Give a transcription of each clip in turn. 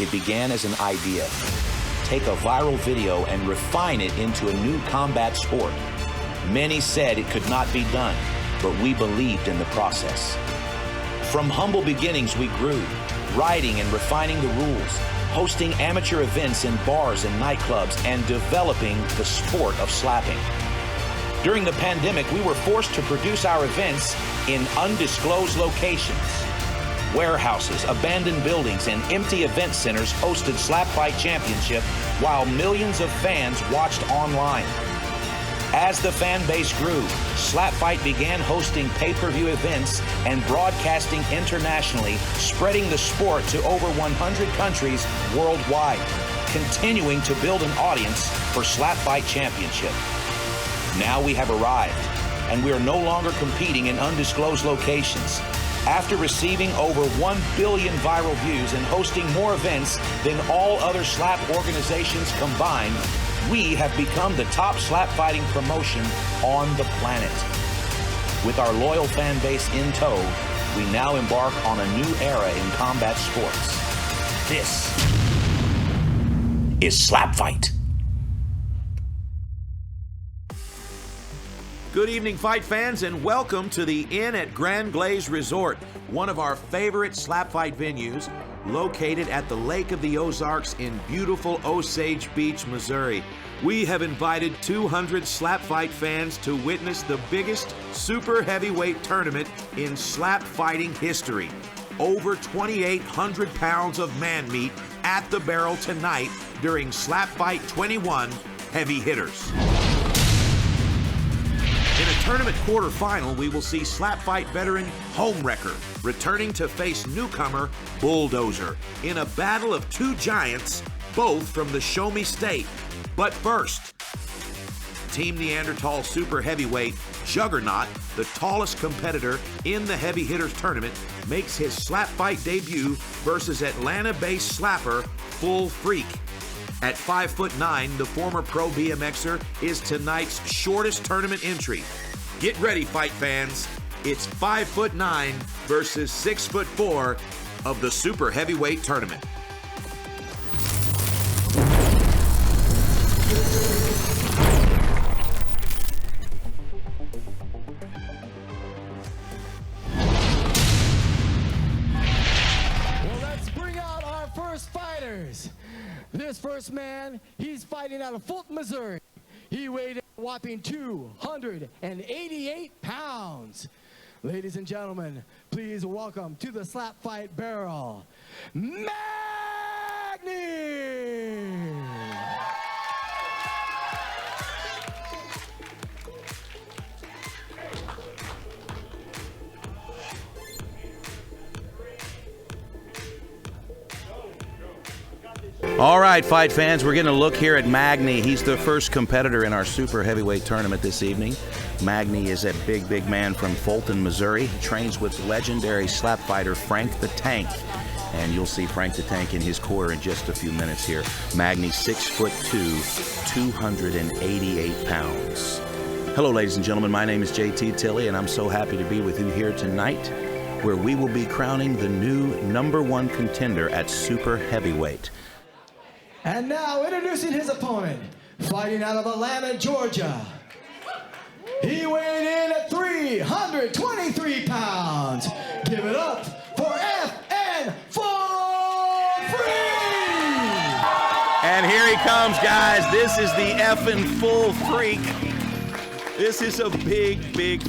It began as an idea. Take a viral video and refine it into a new combat sport. Many said it could not be done, but we believed in the process. From humble beginnings, we grew, writing and refining the rules, hosting amateur events in bars and nightclubs, and developing the sport of slapping. During the pandemic, we were forced to produce our events in undisclosed locations. Warehouses, abandoned buildings, and empty event centers hosted SlapFIGHT Championship while millions of fans watched online. As the fan base grew, SlapFIGHT began hosting pay-per-view events and broadcasting internationally, spreading the sport to over 100 countries worldwide, continuing to build an audience for SlapFIGHT Championship. Now we have arrived, and we are no longer competing in undisclosed locations. After receiving over 1 billion viral views and hosting more events than all other slap organizations combined, we have become the top slap fighting promotion on the planet. With our loyal fan base in tow, we now embark on a new era in combat sports. This is SlapFIGHT. Good evening, fight fans, and welcome to the Inn at Grand Glaze Resort, one of our favorite slap fight venues, located at the Lake of the Ozarks in beautiful Osage Beach, Missouri. We have invited 200 slap fight fans to witness the biggest super heavyweight tournament in slap fighting history. Over 2,800 pounds of man meat at the barrel tonight during SlapFIGHT 21 Heavy Hitters. In a tournament quarterfinal, we will see SlapFIGHT veteran Homewrecker returning to face newcomer Bulldozer in a battle of two giants, both from the Show Me State. But first, Team Neanderthal Super Heavyweight Juggernaut, the tallest competitor in the Heavy Hitters tournament, makes his SlapFIGHT debut versus Atlanta-based slapper Full Freq. At 5'9", the former pro BMXer is tonight's shortest tournament entry. Get ready, fight fans. It's 5'9" versus 6'4" of the Super Heavyweight tournament. Well, let's bring out our first fighters. This first man, he's fighting out of Fulton, Missouri. He weighed a whopping 288 pounds. Ladies and gentlemen, please welcome to the SlapFIGHT barrel, Magni! All right, fight fans, we're going to look here at Magni. He's the first competitor in our super heavyweight tournament this evening. Magni is a big man from Fulton, Missouri. He trains with legendary slap fighter Frank the Tank. And you'll see Frank the Tank in his corner in just a few minutes here. Magni, 6'2", 288 pounds. Hello, ladies and gentlemen. My name is JT Tilley, and I'm so happy to be with you here tonight, where we will be crowning the new #1 contender at super heavyweight. And now introducing his opponent, fighting out of Atlanta, Georgia. He weighed in at 323 pounds. Give it up for FN Full Freq! And here he comes, guys. This is the FN Full Freq. This is a big,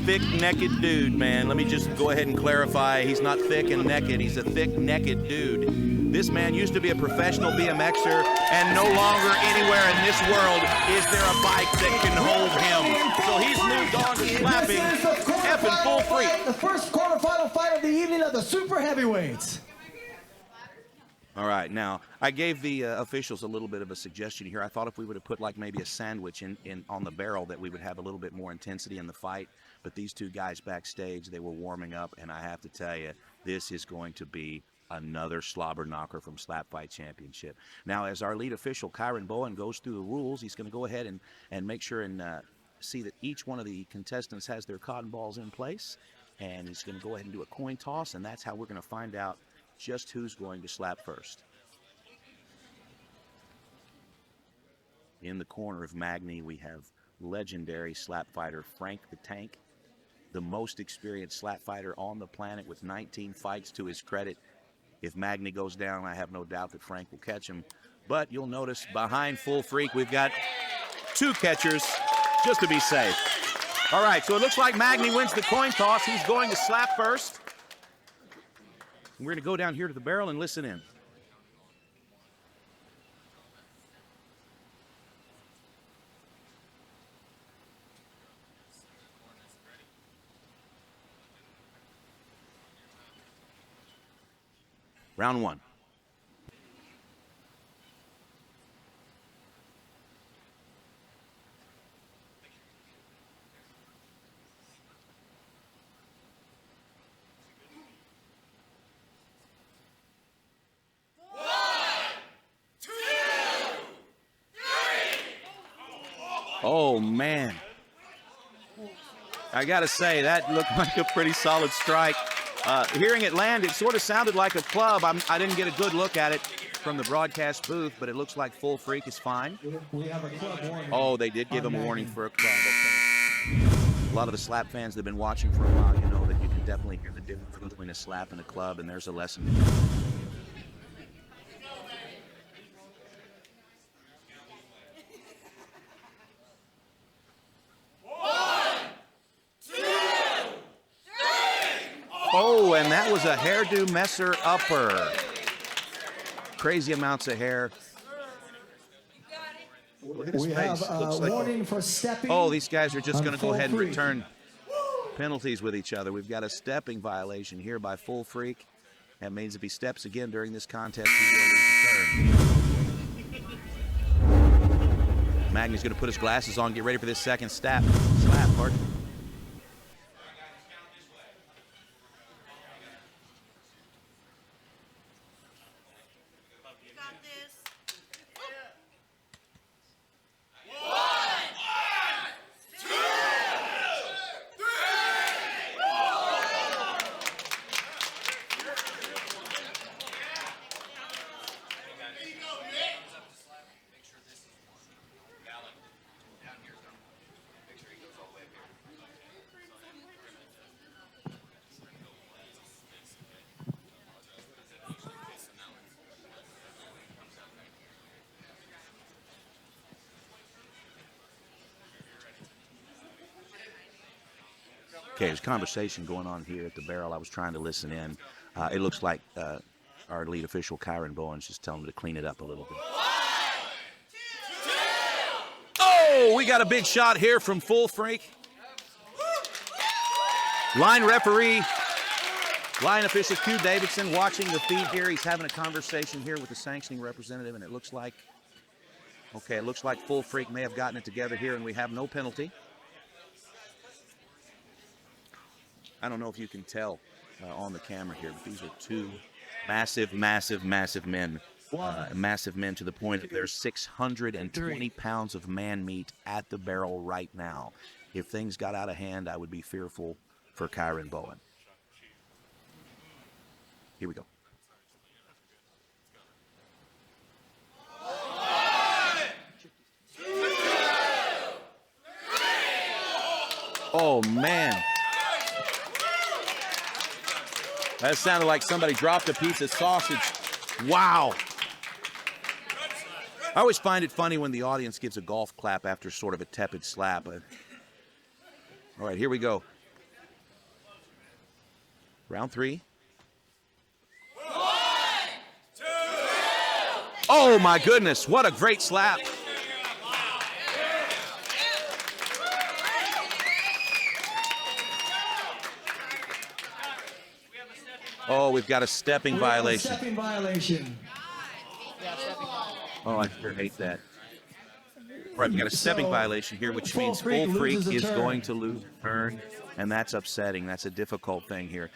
thick-necked dude, man. Let me just go ahead and clarify. He's not thick and naked. He's a thick-necked dude. This man used to be a professional BMXer, and no longer anywhere in this world is there a bike that can hold him. So he's moved on to slapping effing Full Freq. The first quarterfinal fight of the evening of the super heavyweights. All right, now, I gave the officials a little bit of a suggestion here. I thought if we would have put like maybe a sandwich in on the barrel that we would have a little bit more intensity in the fight. But these two guys backstage, they were warming up, and I have to tell you, this is going to be another slobber knocker from SlapFIGHT Championship. Now, as our lead official, Kyron Bowen, goes through the rules, he's going to go ahead and make sure and see that each one of the contestants has their cotton balls in place. And he's going to go ahead and do a coin toss, and that's how we're going to find out just who's going to slap first. In the corner of Magni, we have legendary slap fighter Frank the Tank, the most experienced slap fighter on the planet with 19 fights to his credit. If Magni goes down, I have no doubt that Frank will catch him. But you'll notice behind Full Freq, we've got 2 catchers just to be safe. All right, so it looks like Magni wins the coin toss. He's going to slap first. We're going to go down here to the barrel and listen in. Round 1. Oh, man. I got to say, that looked like a pretty solid strike. Hearing it land, it sort of sounded like a club. I didn't get a good look at it from the broadcast booth, but it looks like Full Freq is fine. We have a club warning. Oh, they did give him a warning for a club. Okay. A lot of the slap fans that have been watching for a while, you know that you can definitely hear the difference between a slap and a club, and there's a lesson. Oh, and that was a hairdo messer upper. Crazy amounts of hair. We have a warning for stepping. Oh, these guys are just going to go ahead and return penalties with each other. We've got a stepping violation here by Full Freq. That means if he steps again during this contest, he will lose the turn. Magni's going to put his glasses on, get ready for this second slap. Pardon. Okay, there's conversation going on here at the barrel. I was trying to listen in. It looks like our lead official, Kyron Bowen's just telling him to clean it up a little bit. 1, 2, 3. Oh, we got a big shot here from Full Freq. Line referee, line official Q Davidson watching the feed here. He's having a conversation here with the sanctioning representative, and it looks like, okay, it looks like Full Freq may have gotten it together here, and we have no penalty. I don't know if you can tell on the camera here, but these are 2 massive, massive, massive men. Massive men to the point that there's 620 pounds of man meat at the barrel right now. If things got out of hand, I would be fearful for Kyron Bowen. Here we go. 1, 2, 3. Oh, man. That sounded like somebody dropped a piece of sausage. Wow. I always find it funny when the audience gives a golf clap after sort of a tepid slap. All right, here we go. Round 3. 1, 2, 3. Oh, my goodness. What a great slap. Oh, we've got a stepping violation. Stepping violation. Oh, I sure hate that. All right, we've got a stepping violation here, which means Full Freq is going to lose a turn, and that's upsetting. That's a difficult thing here.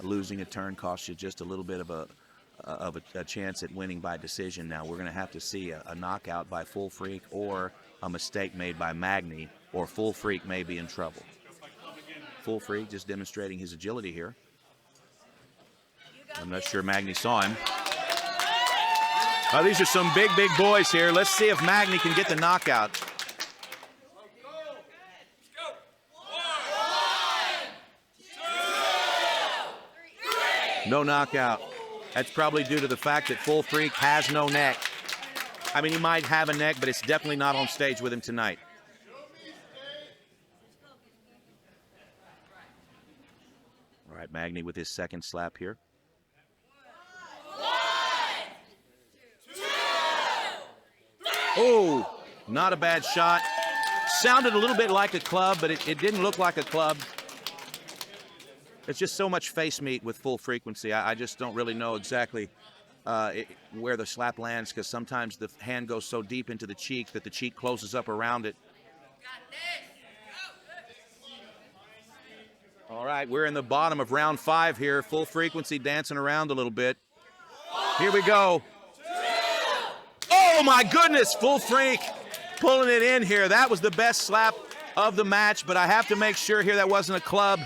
Losing a turn costs you just a little bit of a chance at winning by decision. Now, we're going to have to see a knockout by Full Freq or a mistake made by Magni, or Full Freq may be in trouble. Full Freq just demonstrating his agility here. I'm not sure Magni saw him. These are some big boys here. Let's see if Magni can get the knockout. No knockout. That's probably due to the fact that Full Freq has no neck. I mean, he might have a neck, but it's definitely not on stage with him tonight. All right, Magni with his second slap here. 1, 2, 3. Oh, not a bad shot. Sounded a little bit like a club, but it didn't look like a club. It's just so much face meat with Full Frequency. I just don't really know exactly where the slap lands, because sometimes the hand goes so deep into the cheek that the cheek closes up around it. All right, we're in the bottom of round 5 here. Full Frequency dancing around a little bit. Here we go. Oh my goodness, Full Freq pulling it in here. That was the best slap of the match, but I have to make sure here that wasn't a club.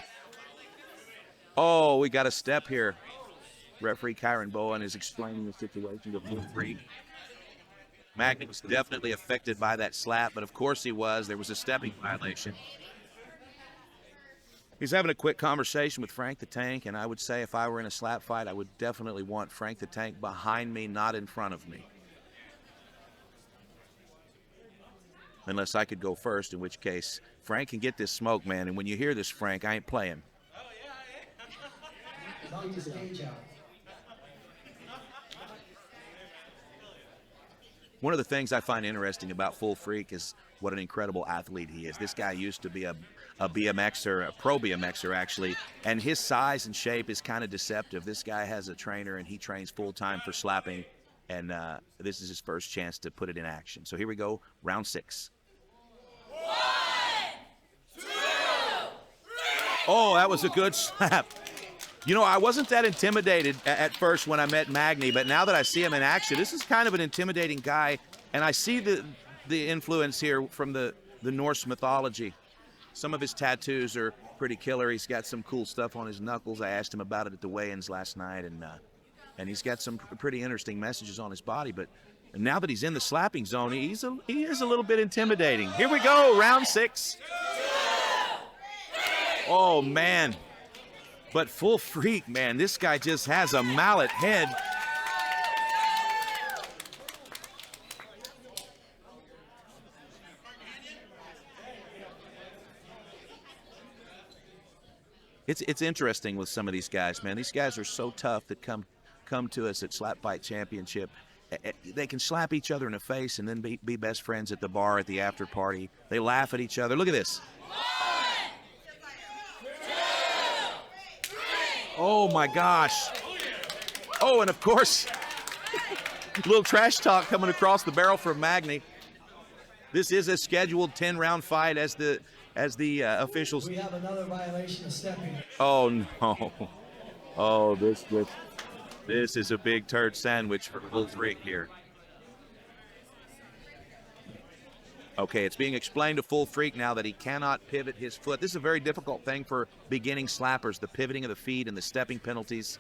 Oh, we got a step here. Referee Kyron Bowen is explaining the situation to Full Freq. Magni was definitely affected by that slap, but of course he was. There was a stepping violation. He's having a quick conversation with Frank the Tank, and I would say if I were in a slap fight, I would definitely want Frank the Tank behind me, not in front of me. Unless I could go first, in which case Frank can get this smoke, man. And when you hear this, Frank, I ain't playing. One of the things I find interesting about Full Freq is what an incredible athlete he is. This guy used to be a BMXer, a pro BMXer actually, and his size and shape is kind of deceptive. This guy has a trainer and he trains full-time for slapping, and this is his first chance to put it in action. So here we go, round 6. 1, 2, 3. Oh, that was a good slap. You know, I wasn't that intimidated at first when I met Magni, but now that I see him in action, this is kind of an intimidating guy, and I see the influence here from the Norse mythology. Some of his tattoos are pretty killer. He's got some cool stuff on his knuckles. I asked him about it at the weigh-ins last night, and he's got some pretty interesting messages on his body. But now that he's in the slapping zone, he is a little bit intimidating. Here we go, round 6. Oh, man. But Full Freq, man, this guy just has a mallet head. It's interesting with some of these guys, man. These guys are so tough that come to us at Slap Fight Championship. They can slap each other in the face and then be best friends at the bar at the after party. They laugh at each other. Look at this. Oh my gosh. Oh, and of course, a little trash talk coming across the barrel from Magni. This is a scheduled 10-round fight as the officials. We have another violation of stepping. Oh no. Oh, this is a big turd sandwich for Full Freq here. Okay, it's being explained to Full Freq now that he cannot pivot his foot. This is a very difficult thing for beginning slappers, the pivoting of the feet and the stepping penalties.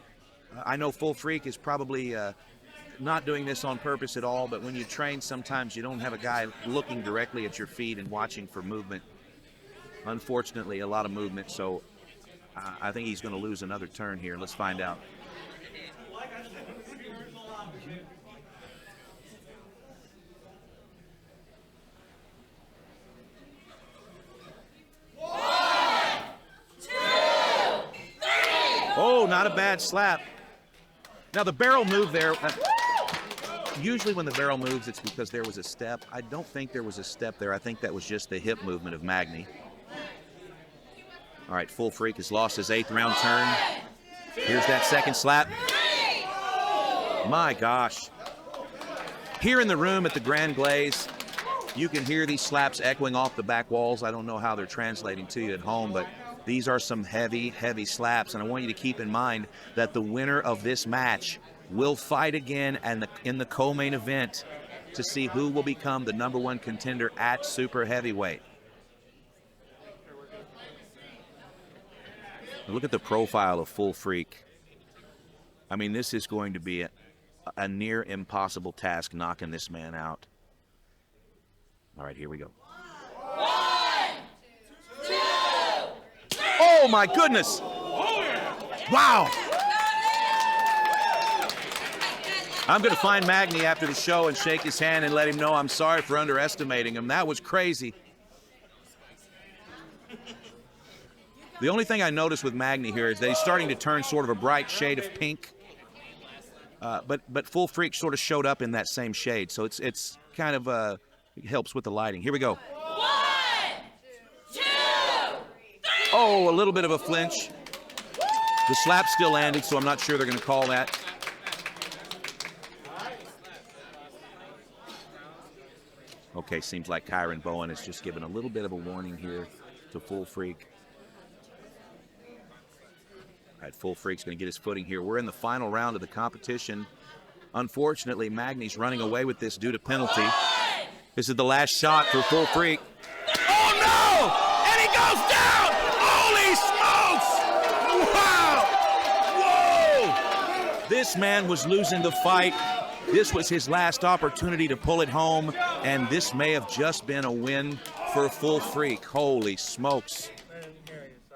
I know Full Freq is probably not doing this on purpose at all, but when you train, sometimes you don't have a guy looking directly at your feet and watching for movement. Unfortunately, a lot of movement, so I think he's going to lose another turn here. Let's find out. Oh, not a bad slap. Now the barrel move there, usually when the barrel moves, it's because there was a step. I don't think there was a step there. I think that was just the hip movement of Magni. All right, Full Freq has lost his 8th round turn. Here's that second slap. My gosh. Here in the room at the Grand Glaze, you can hear these slaps echoing off the back walls. I don't know how they're translating to you at home, but these are some heavy, heavy slaps, and I want you to keep in mind that the winner of this match will fight again in the co-main event to see who will become the #1 contender at Super Heavyweight. Look at the profile of Full Freq. I mean, this is going to be a near impossible task knocking this man out. All right, here we go. 1, 2, 3. Oh my goodness! Wow! I'm going to find Magni after the show and shake his hand and let him know I'm sorry for underestimating him. That was crazy. The only thing I noticed with Magni here is that he's starting to turn sort of a bright shade of pink. But Full Freq sort of showed up in that same shade, so it's kind of it helps with the lighting. Here we go. 1, 2, 3. Oh, a little bit of a flinch. The slap still landed, so I'm not sure they're going to call that. Okay, seems like Kyron Bowen has just given a little bit of a warning here to Full Freq. All right, Full Freq's going to get his footing here. We're in the final round of the competition. Unfortunately, Magni's running away with this due to penalty. This is the last shot for Full Freq. Oh, no! And he goes down! Holy smokes! Wow! Whoa! This man was losing the fight. This was his last opportunity to pull it home, and this may have just been a win for Full Freq. Holy smokes.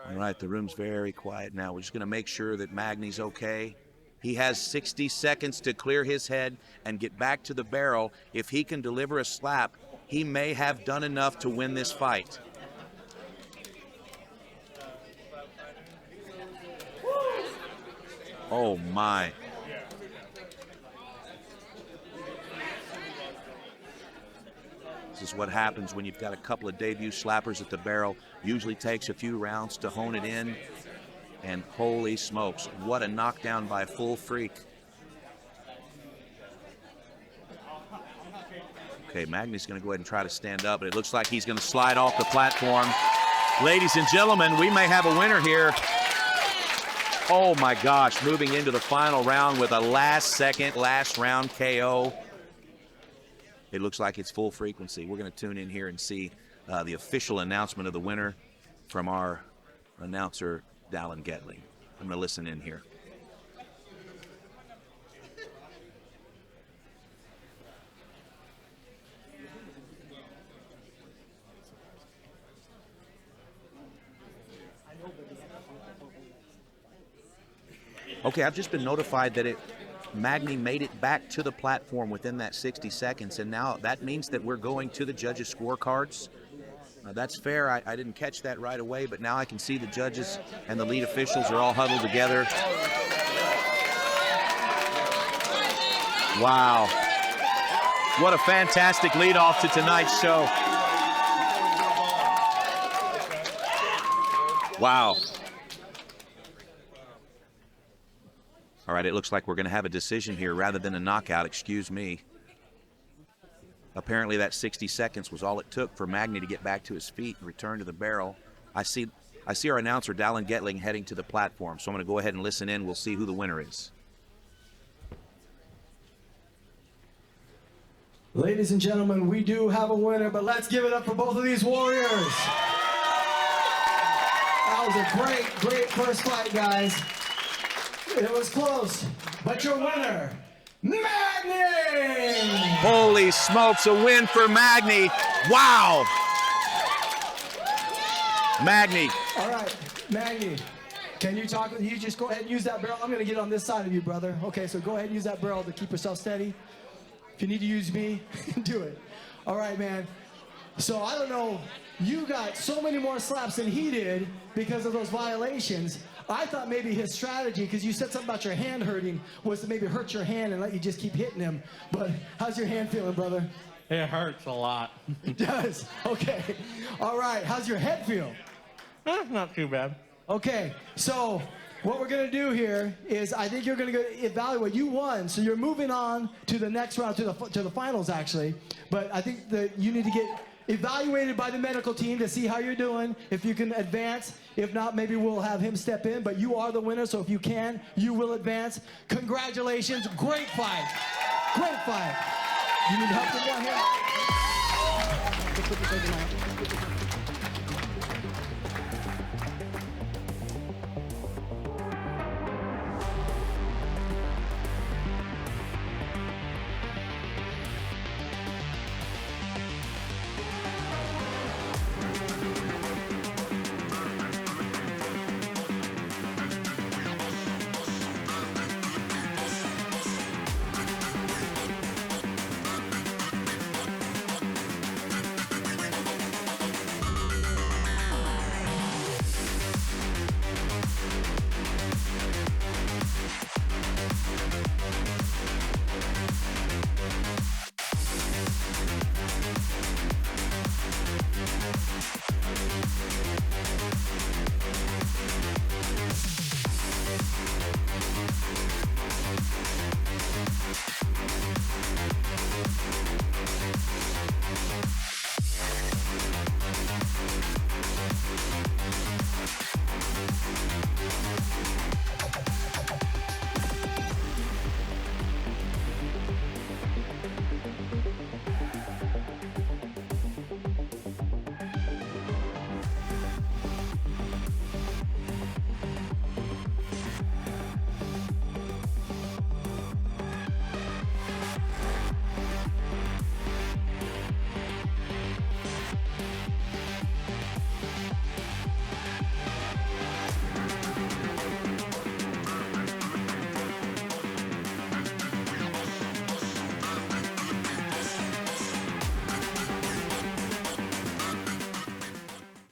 All right, the room's very quiet now. We're just going to make sure that Magni's okay. He has 60 seconds to clear his head and get back to the barrel. If he can deliver a slap, he may have done enough to win this fight. Oh, my. This is what happens when you've got a couple of debut slappers at the barrel. Usually takes a few rounds to hone it in. And holy smokes, what a knockdown by Full Freq. Okay, Magni's going to go ahead and try to stand up, but it looks like he's going to slide off the platform. Ladies and gentlemen, we may have a winner here. Oh my gosh, moving into the final round with a last-second, last-round KO. It looks like it's Full Frequency. We're going to tune in here and see the official announcement of the winner from our announcer, Dallin Getling. I'm going to listen in here. Okay, I've just been notified that Magni made it back to the platform within that 60 seconds, and now that means that we're going to the judges' scorecards. That's fair. I didn't catch that right away, but now I can see the judges and the lead officials are all huddled together. Wow. What a fantastic lead off to tonight's show. Wow. All right, it looks like we're going to have a decision here rather than a knockout. Excuse me. Apparently that 60 seconds was all it took for Magni to get back to his feet and return to the barrel. I see our announcer, Dallin Getling, heading to the platform, so I'm going to go ahead and listen in. We'll see who the winner is. Ladies and gentlemen, we do have a winner, but let's give it up for both of these warriors. That was a great first fight, guys. It was close, but your winner, Magni! Holy smokes, a win for Magni. Wow. Magni. All right, Magni, can you talk with you? Just go ahead and use that barrel. I'm going to get on this side of you, brother. Okay, so go ahead and use that barrel to keep yourself steady. If you need to use me, do it. All right, man. So I don't know, you got so many more slaps than he did because of those violations. I thought maybe his strategy, because you said something about your hand hurting, was to maybe hurt your hand and let you just keep hitting him. But how's your hand feeling, brother? It hurts a lot. It does? Okay. All right. How's your head feel? Not too bad. Okay. So what we're going to do here is I think you're going to go evaluate. You won, so you're moving on to the next round, to the finals, actually. But I think that you need to get evaluated by the medical team to see how you're doing, if you can advance. If not, maybe we'll have him step in, but you are the winner, so if you can, you will advance. Congratulations. Great fight. Great fight. You need help with that here?